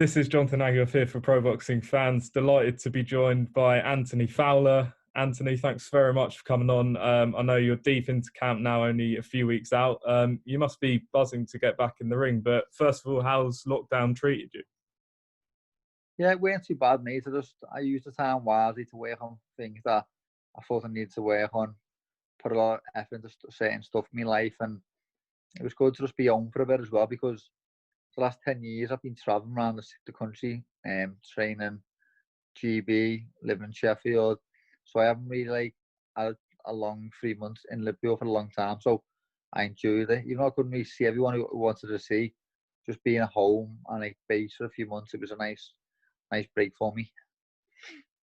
This is Jonathan Aguilar here for Pro Boxing Fans. Delighted to be joined by Anthony Fowler. Anthony, thanks very much for coming on. I know you're deep into camp now, only a few weeks out. You must be buzzing to get back in the ring. But first of all, how's lockdown treated you? Yeah, it weren't too bad, mate. I used the time wisely to work on things that I thought I needed to work on. Put a lot of effort into certain stuff in my life, and it was good to just be home for a bit as well, because the last 10 years I've been travelling around the country, training GB, living in Sheffield. So I haven't really had a long 3 months in Liverpool for a long time. So I enjoyed it. Even though I couldn't really see everyone who wanted to see, just being at home and base for a few months, it was a nice break for me.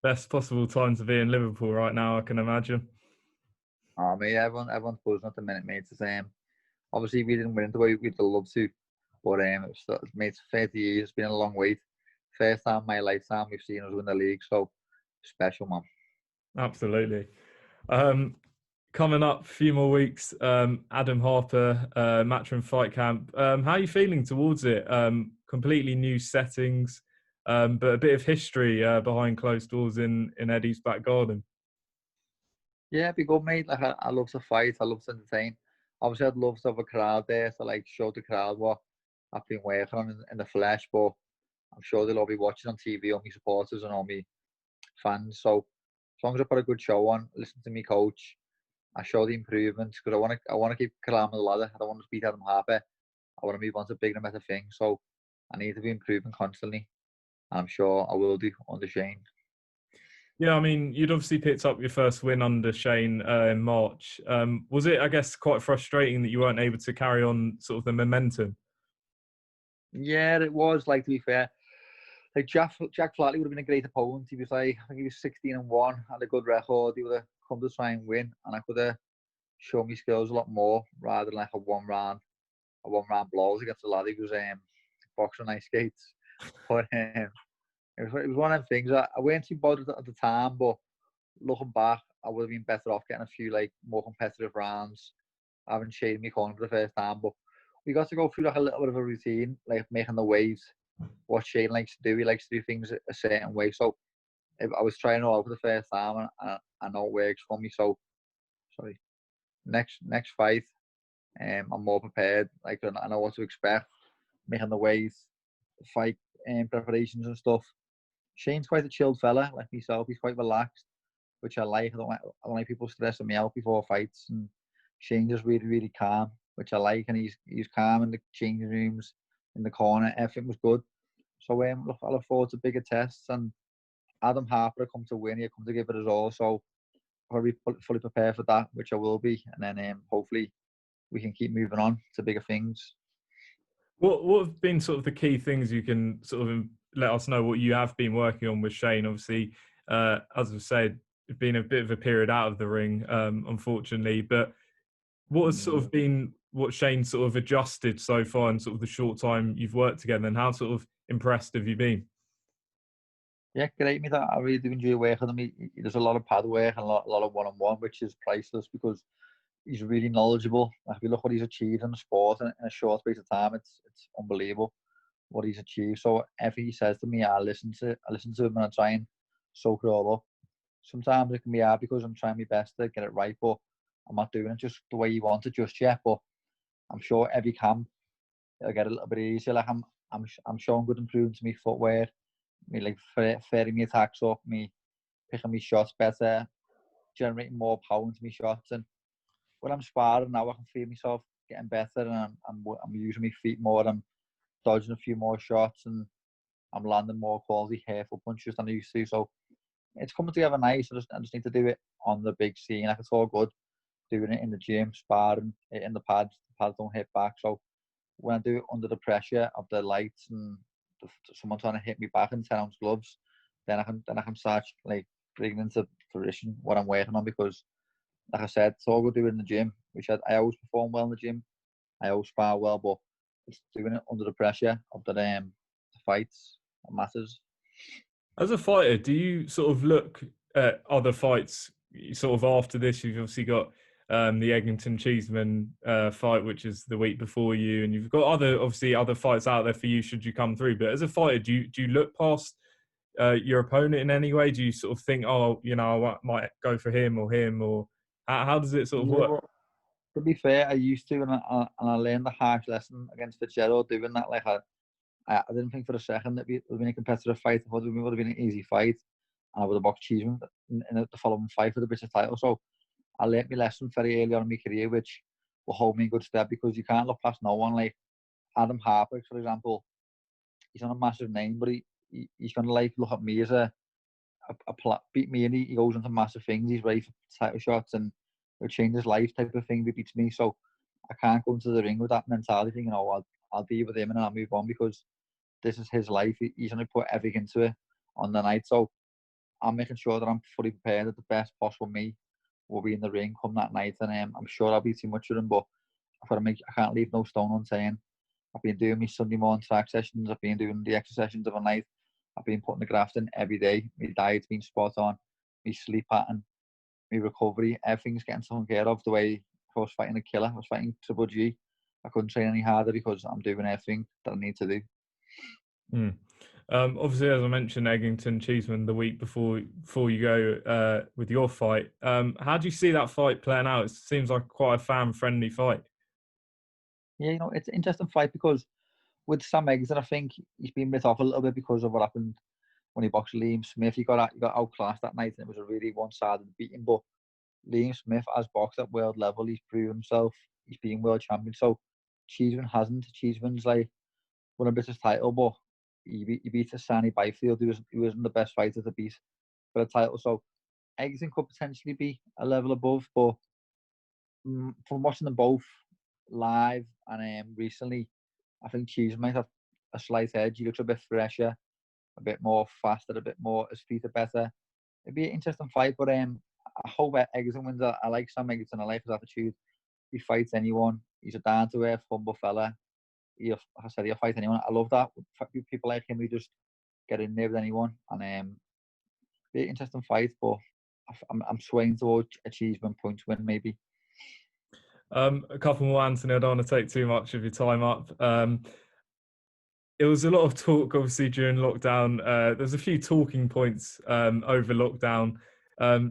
Best possible time to be in Liverpool right now, I can imagine. Oh, mate, everyone's buzzing at the minute, mate. It's, obviously, we didn't win it the way we'd love to, but mate, 30 years, it's been a long wait. First time in my lifetime we've seen us win the league, so special, man. Absolutely. Coming up a few more weeks, Adam Harper, Matchroom Fight Camp. How are you feeling towards it? Completely new settings, but a bit of history behind closed doors in Eddie's back garden. Yeah, it'd be good, mate. Like, I love to fight, I love to entertain. Obviously, I'd love to have a crowd there to show the crowd what I've been working on in the flesh, but I'm sure they'll all be watching on TV, all my supporters and all my fans. So as long as I put a good show on, listen to me coach, I show the improvements, because I want to keep climbing the ladder. I don't want to beat Adam Harper. I want to move on to bigger and better things. So I need to be improving constantly. I'm sure I will do under Shane. Yeah, I mean, you'd obviously picked up your first win under Shane in March. Was it, I guess, quite frustrating that you weren't able to carry on sort of the momentum? Yeah, it was. To be fair, Jack Flatley would have been a great opponent. He was I think he was 16-1, had a good record. He would have come to try and win, and I could have shown my skills a lot more rather than a one round blows against a lad who was boxing on ice skates. But it was one of them things. I weren't too bothered at the time, but looking back, I would have been better off getting a few more competitive rounds. I haven't shaded my corner for the first time, but we got to go through a little bit of a routine, making the waves. What Shane likes to do, he likes to do things a certain way. So I was trying it all for the first time, and I know it works for me. So, next fight, I'm more prepared. I know what to expect, making the waves, fight preparations and stuff. Shane's quite a chilled fella, like myself. He's quite relaxed, which I like. I don't like people stressing me out before fights. And Shane's just really, really calm, which I like. And he's calm in the changing rooms, in the corner. Everything was good. So I look forward to bigger tests. And Adam Harper come to win. He'll come to give it his all. So I'll be fully prepared for that, which I will be. And then hopefully we can keep moving on to bigger things. What have been sort of the key things you can sort of let us know what you have been working on with Shane? Obviously, as I've said, it's been a bit of a period out of the ring, unfortunately. But what has sort of been what Shane sort of adjusted so far in sort of the short time you've worked together, and how sort of impressed have you been? Yeah, great, mate. I really do enjoy working with him. He does a lot of pad work and a lot of one-on-one, which is priceless because he's really knowledgeable. If you look what he's achieved in the sport in a short space of time, it's unbelievable what he's achieved. So everything he says to me, I listen to him and I try and soak it all up. Sometimes it can be hard because I'm trying my best to get it right, but I'm not doing it just the way he wants it just yet. But I'm sure every camp it'll get a little bit easier. I'm showing good improvements to my footwear, me fairing my attacks up, me picking my shots better, generating more power into my shots. And when I'm sparring now, I can feel myself getting better, and I'm using my feet more. I'm dodging a few more shots, and I'm landing more quality careful punches than I used to. So it's coming together nice. I just need to do it on the big scene. It's all good doing it in the gym, sparring, in the pads. The pads don't hit back. So when I do it under the pressure of the lights and someone trying to hit me back in 10-ounce gloves, then I can start bringing into fruition what I'm working on, because like I said, it's all good doing in the gym, which I always perform well in the gym. I always spar well, but it's doing it under the pressure of the fights that matters. As a fighter, do you sort of look at other fights sort of after this? You've obviously got the Eggington Cheeseman fight, which is the week before you, and you've got other fights out there for you should you come through. But as a fighter, do you look past your opponent in any way? Do you sort of think, oh, I might go for him, or how does it sort of work? Well, to be fair, I used to, and I learned a harsh lesson against Fitzgerald doing that. Like I didn't think for a second that it would have been a competitive fight. I thought it would have been an easy fight, and I would have boxed Cheeseman in the following fight for the British title. So I learnt my lesson very early on in my career, which will hold me in good stead, because you can't look past no one. Like Adam Harper, for example, he's not a massive name, but he's going to look at me as beat me, and he goes into massive things. He's ready for title shots, and it'll change his life type of thing if he beats me. So I can't go into the ring with that mentality thinking, oh, I'll deal with him and I'll move on, because this is his life. He's going to put everything into it on the night. So I'm making sure that I'm fully prepared, that the best possible me will be in the ring come that night. And I'm sure I'll be too much for him, but I can't leave no stone unturned. I've been doing my Sunday morning track sessions. I've been doing the exercise sessions of a night. I've been putting the graft in every day. My diet's been spot on. My sleep pattern, my recovery, everything's getting taken care of. The way I was fighting a killer, I was fighting Triple G. I couldn't train any harder because I'm doing everything that I need to do. Obviously, as I mentioned, Eggington Cheeseman the week before you go with your fight. How do you see that fight playing out? It seems like quite a fan-friendly fight. Yeah, it's an interesting fight, because with Sam Eggington, I think he's been bit off a little bit because of what happened when he boxed Liam Smith. He got outclassed that night, and it was a really one-sided beating. But Liam Smith has boxed at world level. He's proven himself. He's been world champion. So Cheeseman hasn't. Cheeseman's won a British title, but he beat Sonny Byfield, who wasn't the best fighter to beat for the title. So Eggington could potentially be a level above, but from watching them both live and recently, I think Cheeseman might have a slight edge. He looks a bit fresher, a bit more faster, a bit more, his feet are better. It'd be an interesting fight, but I hope Eggington wins. I like Sam Eggington. I like his attitude. He fights anyone. He's a down-to-earth, humble fella. He'll fight anyone. I love that. People like him, we just get in there with anyone. And be an interesting fight, but I'm swaying towards a Cheeseman point win, maybe. A couple more, Anthony. I don't want to take too much of your time up. It was a lot of talk, obviously, during lockdown. There's a few talking points over lockdown.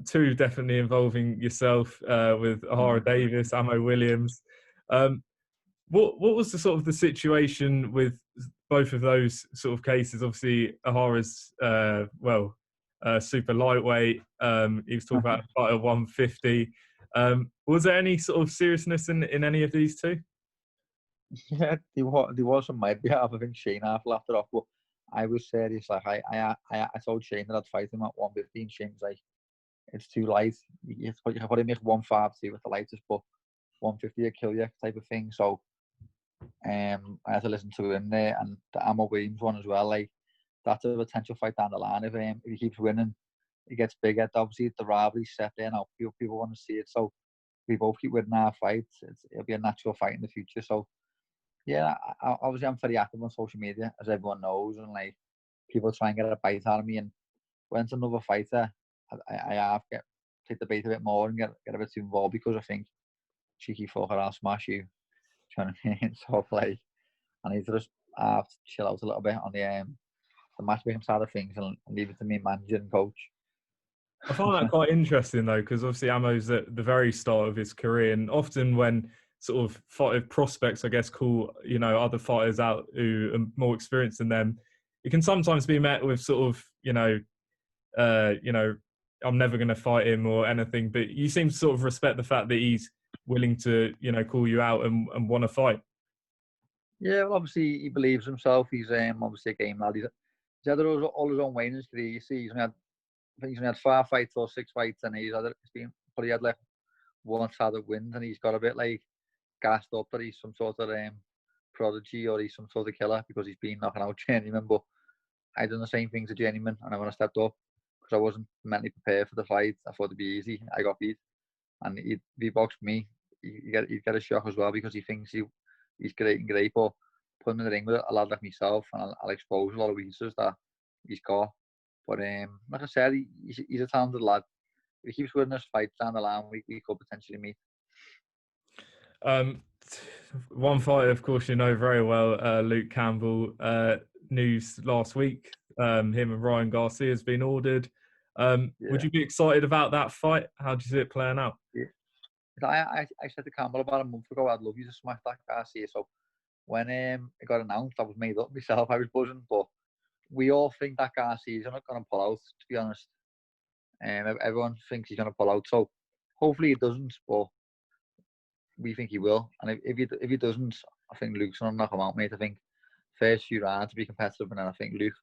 Two definitely involving yourself with OHARA DAVIES, Amo Williams. What was the sort of the situation with both of those sort of cases? Obviously, OHARA's super lightweight. He was talking about a fight at 150. Was there any sort of seriousness in any of these two? Yeah, there was some might be. I think Shane half laughed it off, but I was serious. Like I told Shane that I'd fight him at 115. Shane was like, it's too light. You can probably make 152 with the lightest, but 150 will kill you type of thing. So I had to listen to him there, and the Amo Williams one as well. Like that's a potential fight down the line. If he keeps winning, he gets bigger. Obviously, the rivalry's set there now. People want to see it. So we both keep winning our fights. It'll be a natural fight in the future. So yeah, obviously I'm very active on social media, as everyone knows, and like people try and get a bite out of me. And when it's another fighter, I have take the bait a bit more and get a bit too involved, because I think cheeky fucker, I'll smash you. Do you know what I mean? So like, I need to just chill out a little bit on the matchmaking side of things and leave it to me, manager and coach. I find that quite interesting though, because obviously Amo's at the very start of his career, and often when sort of fighter prospects, I guess, call other fighters out who are more experienced than them, it can sometimes be met with sort of I'm never going to fight him or anything. But you seem to sort of respect the fact that he's willing to call you out and want to fight. Yeah, well, obviously he believes himself. He's obviously a game lad. He's had all his own way in his career. You see, he's only had 5 fights or 6 fights, and he's probably had like one-sided wins, and he's got a bit like gassed up that he's some sort of prodigy or he's some sort of killer because he's been knocking out journeyman. But I done the same thing to journeyman, and when I stepped up, because I wasn't mentally prepared for the fight, I thought it'd be easy. I got beat, and if he boxed me, he'd get a shock as well, because he thinks he's great, but put him in the ring with a lad like myself, and I'll expose a lot of weaknesses that he's got. But like I said, he's a talented lad. If he keeps winning his fights down the line, we could potentially meet. Um, one fighter, of course, you know very well, Luke Campbell. News last week, him and Ryan Garcia has been ordered. Would Yeah. you be excited about that fight? How do you see it playing out? Yeah. I said to Campbell about a month ago, I'd love you to smash that Garcia. So when it got announced, I was made up myself. I was buzzing, but we all think that Garcia's not going to pull out, to be honest. Everyone thinks he's going to pull out. So hopefully he doesn't, but we think he will. And if he doesn't, I think Luke's going to knock him out, mate. I think first few rounds to be competitive, and then I think Luke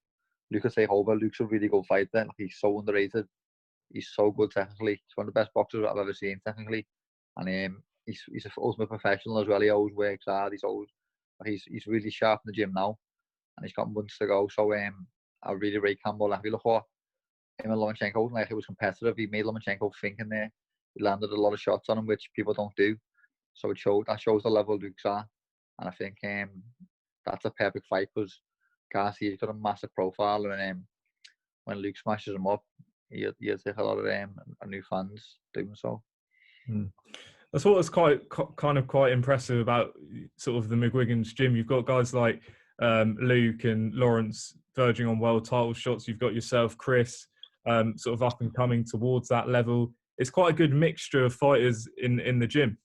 will take over. Luke's a really good fighter. Like, he's so underrated. He's so good technically. He's one of the best boxers I've ever seen technically, and he's an ultimate professional as well. He always works hard. He's really sharp in the gym now, and he's got months to go. So I really rate Campbell. Like, if you look what him and Lomachenko, like, it was competitive. He made Lomachenko think in there. He landed a lot of shots on him, which people don't do. So that shows the level Luke's at, and I think that's a perfect fight because Garcia's got a massive profile, and when Luke smashes him up, he'll take a lot of new fans doing so. That's what was quite impressive about sort of the McGuigans Gym. You've got guys like Luke and Lawrence verging on world title shots. You've got yourself, Chris, sort of up and coming towards that level. It's quite a good mixture of fighters in the gym.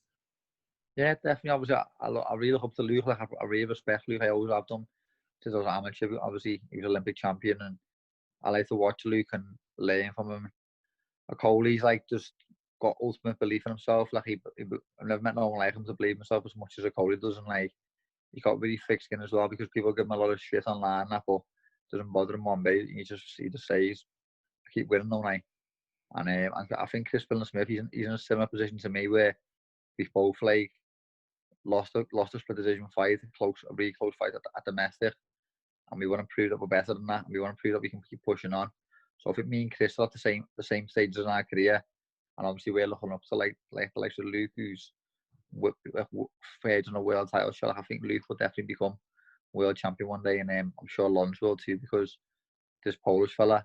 Yeah, definitely. Obviously, I really look up to Luke. Like, I really respect Luke. I always have done since I was amateur. Obviously, he was Olympic champion, and I like to watch Luke and learn from him. Coley's like just got ultimate belief in himself. Like, I've never met no one like him to believe himself as much as a Coley does, and like, he got really thick skin as well because people give him a lot of shit online, but it doesn't bother him one bit. He just says, I keep winning all night. And I think Chris Smith, he's in a similar position to me where we've both like lost a split decision fight, a really close fight at domestic, and we want to prove that we're better than that, and we want to prove that we can keep pushing on. So I think me and Chris are at the same stages in our career, and obviously we're looking up to like the likes of Luke, who's fared on a world title shot. I think Luke will definitely become world champion one day, and I'm sure Lons will too, because this Polish fella,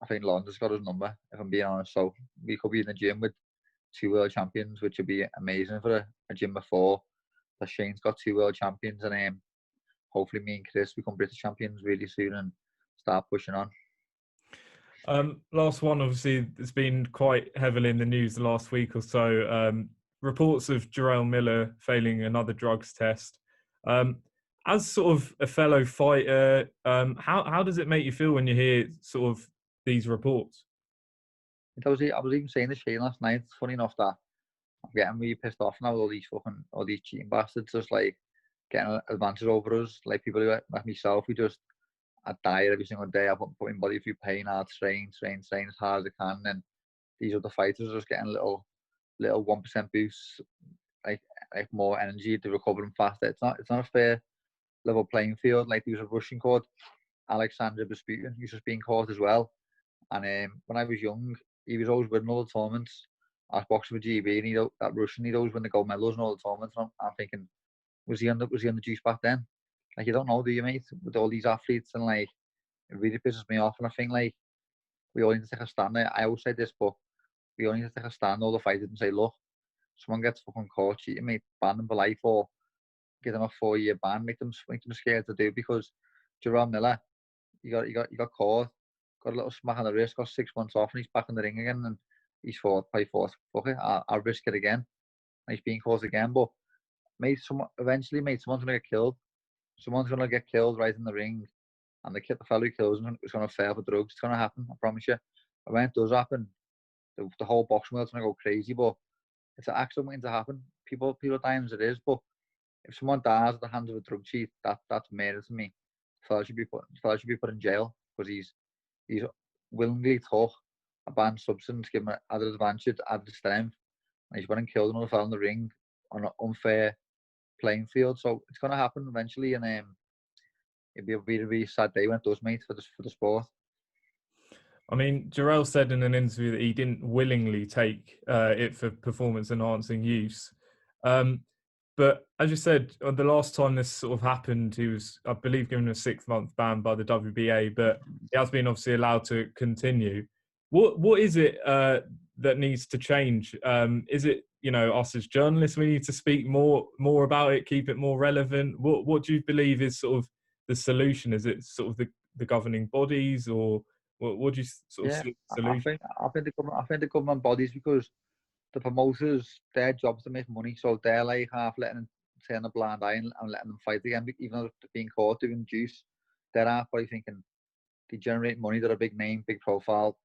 I think Lons has got his number, if I'm being honest. So we could be in the gym with 2 world champions, which would be amazing for a gym before. That Shane's got 2 world champions, and hopefully me and Chris become British champions really soon and start pushing on. Last one, obviously, it's been quite heavily in the news the last week or so. Reports of Jarrell Miller failing another drugs test. As sort of a fellow fighter, how does it make you feel when you hear sort of these reports? I was even saying to Shane last night. It's funny enough that I'm getting really pissed off now with all these cheating bastards just like getting advantage over us. Like people like myself, I diet every single day. I put my body through pain, hard train as hard as I can. And these other fighters are just getting little 1% boosts, like more energy to recover them faster. It's not a fair level playing field. Like, there was a Russian called Alexander Besputin, who's just being caught as well. And when I was young, he was always winning all the tournaments. I was boxing with GB, and that Russian, he'd always win the gold medals in all the tournaments. And I'm thinking, was he on the juice back then? Like, you don't know, do you, mate? With all these athletes, and like, it really pisses me off. And I think like we all need to take a stand. I always say this, but we all need to take a stand, all the fighters, and say, look, someone gets fucking caught cheating, mate, ban them for life, or give them a 4-year ban, make them scared to do. Because Jarrell Miller, he got caught, got a little smack on the wrist, got 6 months off, and he's back in the ring again, and he's thought, fuck it, I'll risk it again. And he's being caught again. But mate, eventually, mate, someone's gonna get killed. Someone's gonna get killed right in the ring, and the fellow who kills him is gonna fail for drugs. It's gonna happen, I promise you. And when it does happen, the whole boxing world's gonna go crazy. But it's an accident waiting to happen. People dying as it is, but if someone dies at the hands of a drug cheat, that's murder to me. The fella should be put in jail, because he's willingly took a banned substance, given added advantage, added strength, and he's went and killed another fella in the ring on an unfair playing field. So it's gonna happen eventually, and it'd be a really, really sad day when it does, mate, for the sport. I mean, Jarrell said in an interview that he didn't willingly take it for performance-enhancing use. But as you said, the last time this sort of happened, he was, I believe, given a 6-month ban by the WBA, but he has been obviously allowed to continue. What is it that needs to change? Is it you know, us as journalists, we need to speak more about it, keep it more relevant? What do you believe is sort of the solution? Is it sort of the governing bodies, or what do you sort of Yeah, see the I solution? think the government bodies, because the promoters, their job's to make money, so they're like half letting them turn a blind eye and letting them fight again, even though they're being caught doing juice. They're half probably thinking they generate money, they're a big name, big profile,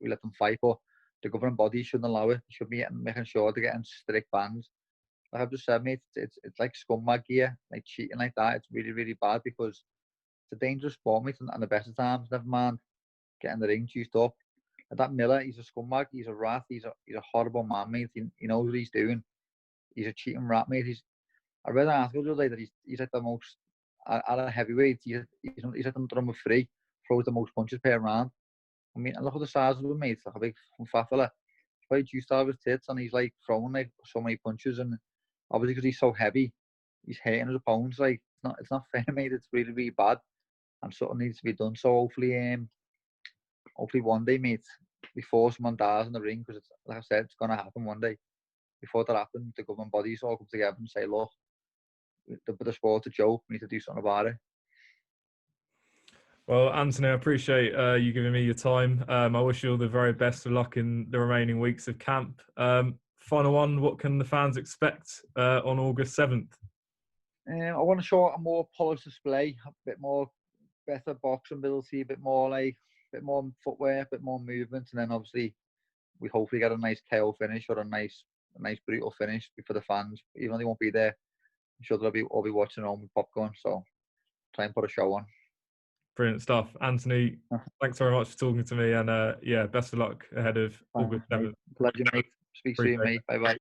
we let them fight, but the governing bodies shouldn't allow it. They should be making sure they're getting strict bans. Like I've just said, mate, it's like scumbag gear, like cheating like that. It's really, really bad, because it's a dangerous sport, mate, and the best of times, never mind getting the ring juiced up. And that Miller, he's a scumbag, he's a rat, he's a horrible man, mate. He knows what he's doing. He's a cheating rat, mate. I read an article the other day that he's like the most, at a heavyweight, he's like the number 3, throws the most punches per round. I mean, look at the size of him, mate. Like a big fat fella. He's probably juiced out of his tits, and he's like throwing like so many punches, and obviously because he's so heavy, he's hitting his opponents. Like it's not fair, mate. It's really, really bad, and something needs to be done. So hopefully one day, mate, before someone dies in the ring, because like I said, it's gonna happen one day. Before that happens, the government bodies all come together and say, look, the sport's a joke. We need to do something about it. Well, Anthony, I appreciate you giving me your time. I wish you all the very best of luck in the remaining weeks of camp. Final one, what can the fans expect on August 7th? I want to show a more polished display, a bit more better boxing ability, a bit more footwear, a bit more movement, and then obviously we hopefully get a nice KO finish, or a nice brutal finish for the fans. Even though they won't be there, I'm sure they'll all be watching home with popcorn. So try and put a show on. Brilliant stuff. Anthony, thanks very much for talking to me, and yeah, best of luck ahead of August 7th. Pleasure, mate. Speak soon, mate. Bye-bye.